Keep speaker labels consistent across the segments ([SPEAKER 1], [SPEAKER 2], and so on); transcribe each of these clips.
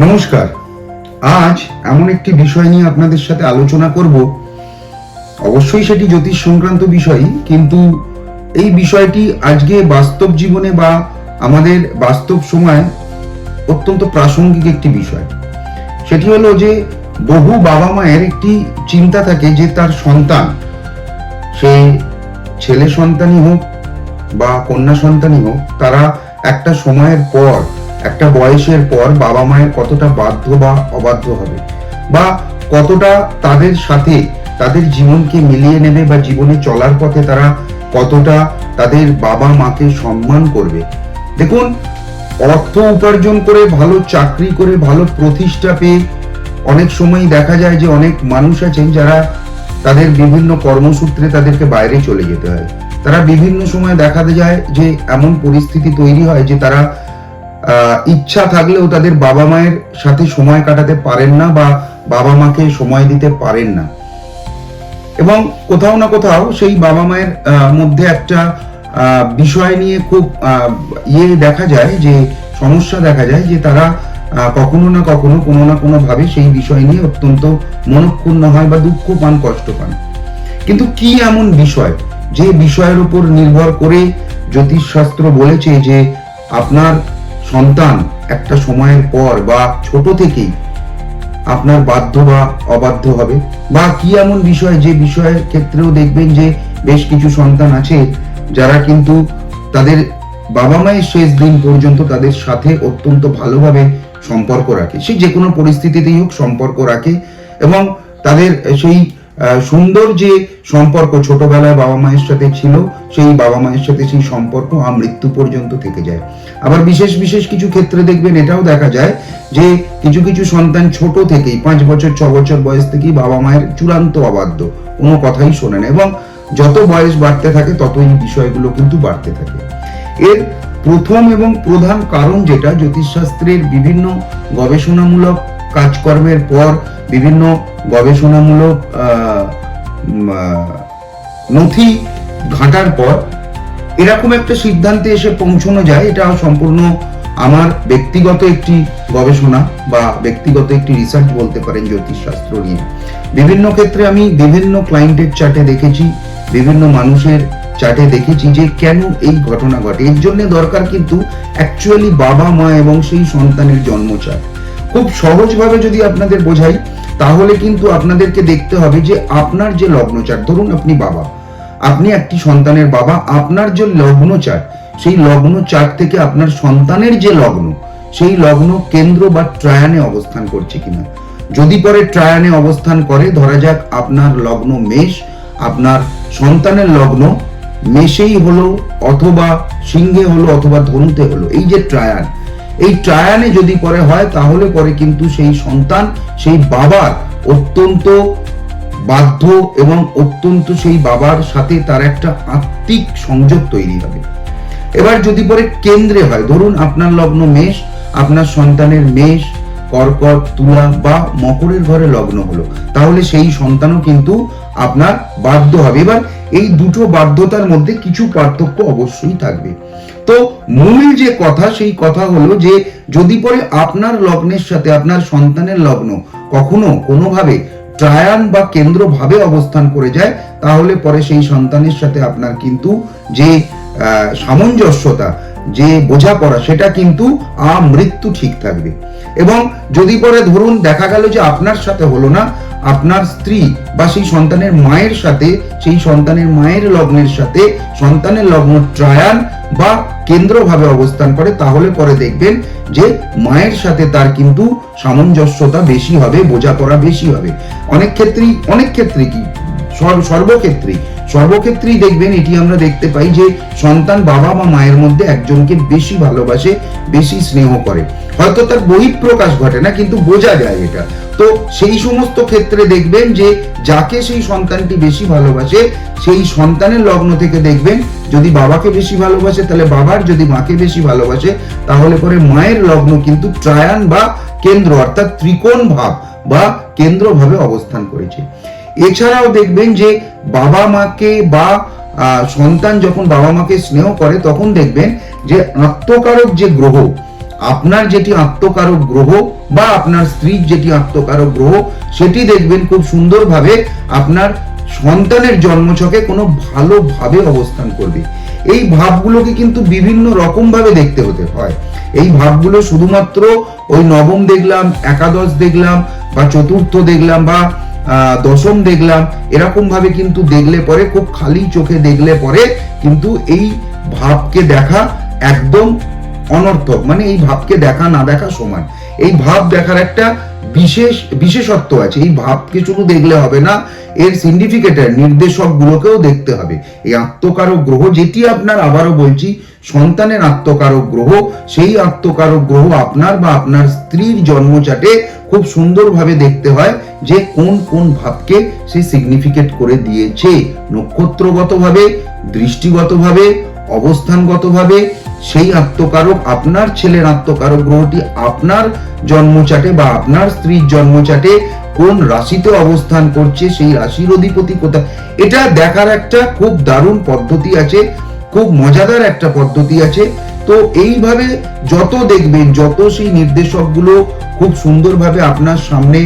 [SPEAKER 1] নমস্কার। আজ এমন একটি বিষয় নিয়ে আপনাদের সাথে আলোচনা করব। অবশ্যই সেটি জ্যোতিষ সংক্রান্ত বিষয়, কিন্তু এই বিষয়টি আজকে বাস্তব জীবনে বা আমাদের বাস্তব সময় অত্যন্ত প্রাসঙ্গিক একটি বিষয়। সেটি হলো যে বহু বাবা মায়ের একটি চিন্তা থাকে যে তার সন্তান, সে ছেলে সন্তানই হোক বা কন্যা সন্তানই হোক, তারা একটা সময়ের পর, একটা বয়সের পর বাবা মায়ের কতটা বাধ্য বা অবাধ্য হবে, বা কতটা তাদের সাথে তাদের জীবনকে মিলিয়ে নেবে, বা জীবনে চলার পথে তারা কতটা তাদের বাবা মাকে সম্মান করবে। দেখুন, অর্থ উপার্জন করে, ভালো চাকরি করে, ভালো প্রতিষ্ঠা পেয়ে অনেক সময় দেখা যায় যে অনেক মানুষ আছেন যারা তাদের বিভিন্ন কর্মসূত্রে তাদেরকে বাইরে চলে যেতে হয়। তারা বিভিন্ন সময় দেখা যায় যে এমন পরিস্থিতি তৈরি হয় যে তারা ইচ্ছা থাকলেও তাদের বাবা মায়ের সাথে সময় কাটাতে পারেন না, বা বাবা মাকে সময় দিতে পারেন না, এবং কোথাও না কোথাও সেই বাবা মায়ের মধ্যে একটা বিষয় নিয়ে খুব দেখা যায়, যে সমস্যা দেখা যায়, যে তারা কখনো না কখনো কোনো না কোনো ভাবে সেই বিষয় নিয়ে অত্যন্ত মনক্ষুণ্ণ হয় বা দুঃখ পান, কষ্ট পান। কিন্তু কি এমন বিষয় যে বিষয়ের উপর নির্ভর করে জ্যোতিষ শাস্ত্র বলেছে যে আপনার সন্তান একটা সময়ের পর বা ছোট থেকেই আপনার বাধ্য বা অবাধ্য হবে? বা কি এমন বিষয় যে বিষয়ের ক্ষেত্রেও দেখবেন যে বেশ কিছু সন্তান আছে যারা কিন্তু তাদের বাবা মায়ের শেষ দিন পর্যন্ত তাদের সাথে অত্যন্ত ভালোভাবে সম্পর্ক রাখে, সে যে কোনো পরিস্থিতিতেই হোক সম্পর্ক রাখে, এবং তাদের সেই সুন্দর যে সম্পর্ক ছোটবেলায় বাবা মায়ের সাথে ছিল, সেই বাবা মায়ের সাথে সেই সম্পর্ক মৃত্যু পর্যন্ত থেকে যায়। আবার বিশেষ বিশেষ কিছু ক্ষেত্রে দেখবেন এটাও দেখা যায় যে কিছু কিছু সন্তান ছোট থেকেই 5 বছর 6 বছর বয়স থেকেই বাবা মায়ের চূড়ান্ত অবাধ্য, কোনো কথাই শোনে না, এবং যত বয়স বাড়তে থাকে তত এই বিষয়গুলো কিন্তু বাড়তে থাকে। এর প্রথম এবং প্রধান কারণ যেটা জ্যোতিষশাস্ত্রের বিভিন্ন গবেষণামূলক কাজকর্মের পর, বিভিন্ন গবেষণামূলক নথি ঘাটার পর এরকম একটা সিদ্ধান্তে এসে পৌঁছানো যায়, এটা সম্পূর্ণ আমার ব্যক্তিগত একটি গবেষণা বা ব্যক্তিগত একটি রিসার্চ বলতে পারেন জ্যোতিষশাস্ত্র নিয়ে। বিভিন্ন ক্ষেত্রে আমি বিভিন্ন ক্লায়েন্টের চার্টে দেখেছি, বিভিন্ন মানুষের চার্টে দেখেছি যে কেন এই ঘটনা ঘটে। এর জন্য দরকার কিন্তু অ্যাকচুয়ালি বাবা মা এবং সেই সন্তানের জন্ম চার্ট। খুব সহজভাবে যদি আপনাদের বোঝাই, তাহলে কিন্তু আপনাদেরকে দেখতে হবে যে আপনার যে লগ্ন চার্ট, ধরুন আপনি বাবা, আপনি একটি সন্তানের বাবা, আপনার যে লগ্ন চার্ট, সেই লগ্ন চার্ট থেকে আপনার সন্তানের যে লগ্ন, সেই লগ্ন কেন্দ্র বা ট্রায়ানে অবস্থান করছে কিনা। যদি পরে ট্রায়ানে অবস্থান করে, ধরা যাক আপনার লগ্ন মেষ, আপনার সন্তানের লগ্ন মেষেই হলো, অথবা সিংহে হলো, অথবা ধনুতে হলো, এই যে ট্রায়ান, এই ট্রায়ানে যদি পরে হয়, তাহলে পরে কিন্তু সেই সন্তান সেই বাবার অত্যন্ত বাধ্য, এবং অত্যন্ত সেই বাবার সাথে তার একটা আত্মিক সংযোগ তৈরি হবে। এবার যদি পরে কেন্দ্রে হয়, ধরুন আপনার লগ্ন মেষ, আপনার সন্তানের মেষ, কর্কট, তুলা বা মকরের ঘরে লগ্ন হলো, তাহলে সেই সন্তানও কিন্তু আপনার বাধ্য হবে। এবার এই দুটো বাধ্যতার মধ্যে কিছু পার্থক্য অবশ্যই থাকবে। তো মূল যে কথা, সেই কথা হলো যে যদি পরে আপনার লগ্নের সাথে আপনার সন্তানের লগ্ন কখনো কোনোভাবে ট্রায়ান বা কেন্দ্র ভাবে অবস্থান করে যায়, তাহলে পরে সেই সন্তানের সাথে আপনার কিন্তু যে সামঞ্জস্যতা, যে বোঝাপড়া, সেটা কিন্তু মৃত্যু ঠিক থাকবে। এবং যদি পরে ধরুন দেখা গেল যে আপনার সাথে হলো না, আপনার স্ত্রী বা সেই সন্তানের মায়ের সাথে, সেই সন্তানের মায়ের লগ্নের সাথে সন্তানের লগ্ন ট্রায়ান বা কেন্দ্রভাবে অবস্থান করে, তাহলে পরে দেখবেন যে মায়ের সাথে তার কিন্তু সামঞ্জস্যতা বেশি হবে, বোঝাপড়া বেশি হবে। অনেক ক্ষেত্রেই কি সর্বক্ষেত্রেই দেখবেন এটি আমরা দেখতে পাই যে সন্তান বাবা বা মায়ের মধ্যে একজনকে বেশি ভালোবাসে, বেশি স্নেহ করে। হয়তো তার বহিঃপ্রকাশ ঘটে না, কিন্তু বোঝা যায় এটা। তো সেই সমস্ত ক্ষেত্রে দেখবেন যে যাকে সেই সন্তানটি বেশি ভালোবাসে, সেই সন্তানের লগ্ন থেকে দেখবেন যদি বাবাকে বেশি ভালোবাসে, তাহলে বাবার যদি মাকে বেশি ভালোবাসে, তাহলে পরে মায়ের লগ্ন কিন্তু ট্রায়ান বা কেন্দ্র, অর্থাৎ ত্রিকোণ ভাব বা কেন্দ্র ভাবে অবস্থান করেছে। এছাড়াও দেখবেন যে বাবা মাকে বা সন্তান যখন বাবা মাকে স্নেহ করে, তখন দেখবেন যে আত্মকারক যে গ্রহ, আপনার যেটি আত্মকারক গ্রহ বা আপনার স্ত্রীর যেটি আত্মকারক গ্রহ সেটি দেখবেন খুব সুন্দরভাবে আপনার সন্তানের জন্মছকে কোনো ভালোভাবে অবস্থান করবে। এই ভাবগুলোকে কিন্তু বিভিন্ন রকম ভাবে দেখতে হতে হয়। এই ভাবগুলো শুধুমাত্র ওই নবম দেখলাম, একাদশ দেখলাম বা চতুর্থ দেখলাম বা দশম দেখলাম এরকম ভাবে কিন্তু দেখলে পরে, খুব খালি চোখে দেখলে পরে কিন্তু এই ভাবকে দেখা একদম অনর্থক। মানে এই ভাবকে দেখা না দেখা সমান। এই ভাব দেখার একটা বিশেষত্ব আছে। এই ভাবকে শুধু দেখলে হবে না, এর সিগনিফিকেটর নির্দেশক গুলোকেও দেখতে হবে। এই আত্মকারক গ্রহ যেটি আপনার, আবারও বলছি, সন্তানের আত্মকারক গ্রহ, সেই আত্মকারক গ্রহ আপনার বা আপনার স্ত্রীর জন্মচাটে খুব সুন্দরভাবে দেখতে হয় যে কোন কোন ভাবকে সে সিগনিফিকেট করে দিয়েছে, নক্ষত্রগতভাবে, দৃষ্টিগতভাবে, অবস্থানগতভাবে। সেই আত্মকারক, আপনার ছেলের আত্মকারক গ্রহটি আপনার জন্মচাটে বা আপনার স্ত্রীর জন্মচাটে কোন রাশিতে অবস্থান করছে, সেই রাশির অধিপতি কোথায়, এটা দেখার একটা খুব দারুণ পদ্ধতি আছে, খুব মজাদার একটা পদ্ধতি আছে। তো এইভাবে যত দেখবেন, যত সেই নির্দেশকগুলো খুব সুন্দরভাবে আপনার সামনে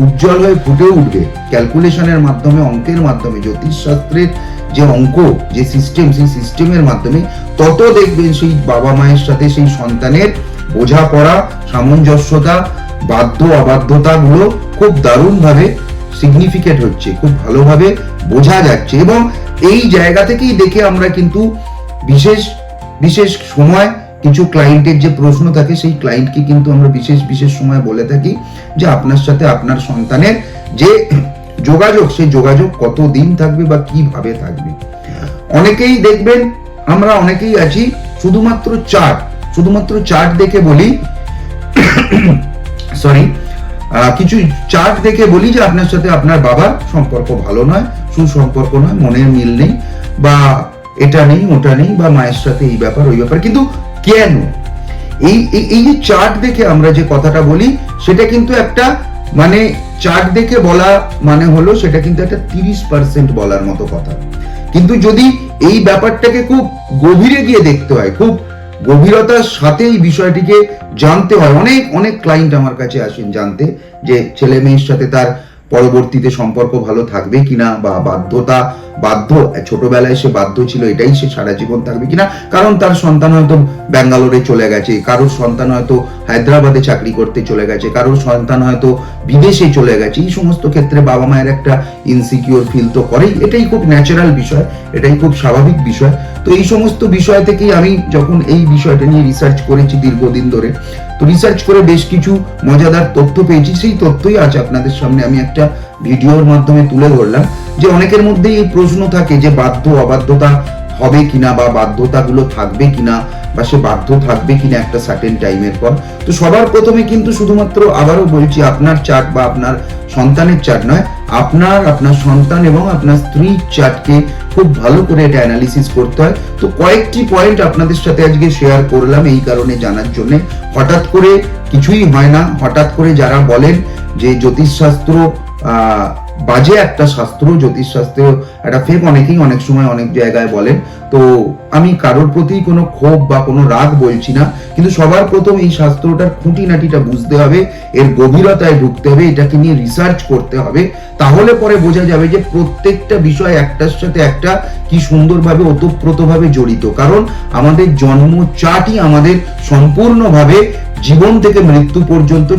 [SPEAKER 1] উজ্জ্বল হয়ে ফুটে উঠবে ক্যালকুলেশনের মাধ্যমে, অঙ্কের মাধ্যমে, জ্যোতিষশাস্ত্রের যে অঙ্ক, যে সিস্টেম, সেই সিস্টেমের মাধ্যমে, তত দেখবেন সেই বাবা মায়ের সাথে সেই সন্তানের বোঝাপড়া, সামঞ্জস্যতা, বাধ্য অবাধ্যতা গুলো খুব দারুণভাবে সিগনিফিকেট হচ্ছে, খুব ভালোভাবে বোঝা যাচ্ছে। এবং এই জায়গা থেকেই দেখে আমরা কিন্তু বিশেষ বিশেষ সময় কিছু ক্লায়েন্টের যে প্রশ্ন থাকে, সেই ক্লায়েন্টকে কিন্তু আমরা বিশেষ বিশেষ সময় বলে থাকি যে আপনার সাথে আপনার সন্তানের যে যোগাযোগ, সেই যোগাযোগ কতদিন থাকবে বা কিভাবে থাকবে। অনেকেই দেখবেন, আমরা অনেকেই আছি শুধুমাত্র চার্ট দেখে বলি কিছু চার্ট দেখে বলি যে আপনার সাথে আপনার বাবার সম্পর্ক ভালো নয়, সুসম্পর্ক নয়, মনের মিল নেই, বা এটা নেই ওটা নেই, বা মায়ের সাথে এই ব্যাপার ওই ব্যাপার। কিন্তু কেন এই যে চার্ট দেখে আমরা যে কথাটা বলি, সেটা কিন্তু একটা, মানে চার্ট দেখে বলা মানে হলো সেটা কিন্তু একটা 30% বলার মতো কথা। কিন্তু যদি এই ব্যাপারটাকে খুব গভীরে গিয়ে দেখতে হয়, খুব গভীরতার সাথে এই বিষয়টিকে জানতে হয়। অনেক অনেক ক্লায়েন্ট আমার কাছে আসেন জানতে যে ছেলে মেয়ের সাথে তার পরবর্তীতে সম্পর্ক ভালো থাকবে কিনা, বা বাধ্য ছোটবেলায় সে বাধ্য ছিল, এটাই সে সারা জীবন থাকবে কিনা। কারণ তার সন্তান হয়তো ব্যাঙ্গালোরে চলে গেছে, কারোর সন্তান হয়তো হায়দ্রাবাদে চাকরি করতে চলে গেছে, কারোর সন্তান হয়তো বিদেশে চলে গেছে। এই সমস্ত ক্ষেত্রে বাবা মায়ের একটা ইনসিকিউর ফিল তো করেই, এটাই খুব ন্যাচারাল বিষয়, এটাই খুব স্বাভাবিক বিষয়। তো এই সমস্ত বিষয় থেকেই আমি যখন এই বিষয়টা নিয়ে রিসার্চ করেছি দীর্ঘদিন ধরে, তো রিসার্চ করে বেশ কিছু মজাদার তথ্য পেয়েছি। সেই তথ্যই আজ আপনাদের সামনে আমি একটা ভিডিওর মাধ্যমে তুলে ধরলাম। যে অনেকের মধ্যে এই প্রশ্ন থাকে যে বাধ্য অবাধ্যতা হবে কিনা, বা বাধ্যতাগুলো থাকবে কিনা, বা সে বাধ্য থাকবে কিনা একটা সার্টেন টাইমের পর। তো সবার প্রথমে কিন্তু শুধুমাত্র, আবারও বলছি, আপনার চার্ট বা আপনার সন্তানের চার্ট নয়, আপনার সন্তান এবং আপনার স্ত্রীর চার্টকে খুব ভালো করে এটা অ্যানালিসিস করতে হয়। তো কয়েকটি পয়েন্ট আপনাদের সাথে আজকে শেয়ার করলাম এই কারণে, জানার জন্য। হঠাৎ করে কিছুই হয় না। হঠাৎ করে যারা বলেন যে জ্যোতিষশাস্ত্র বাজে একটা শাস্ত্র, জ্যোতিষশাস্ত্র একটা ফেক, অনেকেই অনেক সময় অনেক জায়গায় বলেন। তো আমি কারোর প্রতি কোনো ক্ষোভ বা কোনো রাগ বলছি না, কিন্তু সবার প্রথম এই শাস্ত্রটার খুঁটিনাটিটা বুঝতে হবে, এর গভীরতায় ঢুকতে হবে, এটাকে নিয়ে রিসার্চ করতে হবে। তাহলে পরে বোঝা যাবে যে প্রত্যেকটা বিষয় একটার সাথে একটা কি সুন্দরভাবে ওতপ্রোতভাবে জড়িত। কারণ আমাদের জন্ম চার্টই আমাদের সম্পূর্ণভাবে জীবন থেকে মৃত্যু পর্যন্ত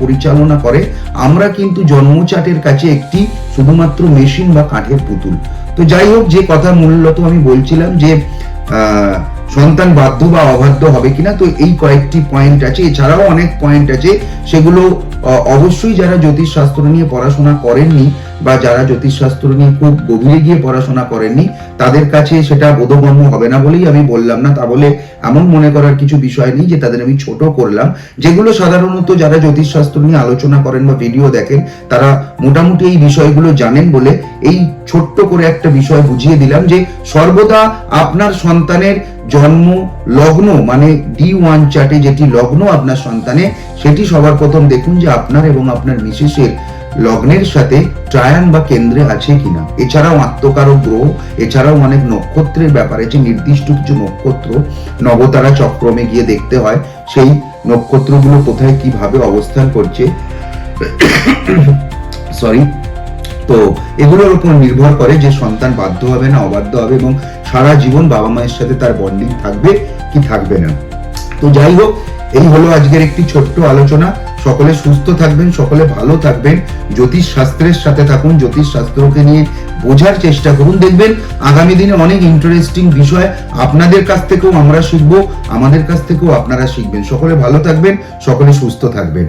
[SPEAKER 1] পরিচালনা করে। আমরা কিন্তু জন্মচাটের কাছে একটি শুধুমাত্র মেশিন বা কাঠের পুতুল। তো যাই হোক, যে কথা মূলত আমি বলছিলাম যে সন্তান বাধ্য বা অবাধ্য হবে কিনা, তো এই কয়েকটি পয়েন্ট আছে। এছাড়াও অনেক পয়েন্ট আছে, সেগুলো অবশ্যই যারা জ্যোতিষশাস্ত্র নিয়ে পড়াশোনা করেননি বা যারা জ্যোতিষশাস্ত্র নিয়ে খুব গভীরে গিয়ে পড়াশোনা করেননি, তাদের কাছে সেটা বোধগম্য হবে না বলেই আমি বললাম না। তা বলে এমন মনে করার কিছু বিষয় নেই যে তাদের আমি ছোট করলাম। যেগুলো সাধারণত যারা জ্যোতিষশাস্ত্র নিয়ে আলোচনা করেন বা ভিডিও দেখেন, তারা মোটামুটি এই বিষয়গুলো জানেন বলে এই ছোট্ট করে একটা বিষয় বুঝিয়ে দিলাম যে সর্বদা আপনার সন্তানের জন্ম লগ্ন, মানে D1 চার্টে যেটি লগ্ন আপনার সন্তানে, সেটি সবার প্রথম দেখুন যে আপনার এবং আপনার মিসেসের লগ্নের সাথে ট্রায়ান বা কেন্দ্রে আছে কিনা। এছাড়াও আত্মকারক গ্রহ, এছাড়াও অনেক নক্ষত্রের ব্যাপারে যে নির্দিষ্ট কিছু নক্ষত্র নবতারা চক্রমে গিয়ে দেখতে হয় সেই নক্ষত্রগুলো কোথায় কিভাবে অবস্থান করছে সরি, তো এগুলোর উপর নির্ভর করে যে সন্তান বাধ্য হবে না অবাধ্য হবে এবং সারা জীবন বাবা মায়ের সাথে তার বন্ডিং থাকবে কি থাকবে না। তো যাই হোক, এই হলো আজকের একটি ছোট্ট আলোচনা। সকলে সুস্থ থাকবেন, সকলে ভালো থাকবেন, জ্যোতিষ শাস্ত্রের সাথে থাকুন, জ্যোতিষ শাস্ত্রকে নিয়ে বোঝার চেষ্টা করুন। দেখবেন আগামী দিনে অনেক ইন্টারেস্টিং বিষয় আপনাদের কাছ থেকেও আমরা শিখবো, আমাদের কাছ থেকেও আপনারা শিখবেন। সকলে ভালো থাকবেন, সকলে সুস্থ থাকবেন।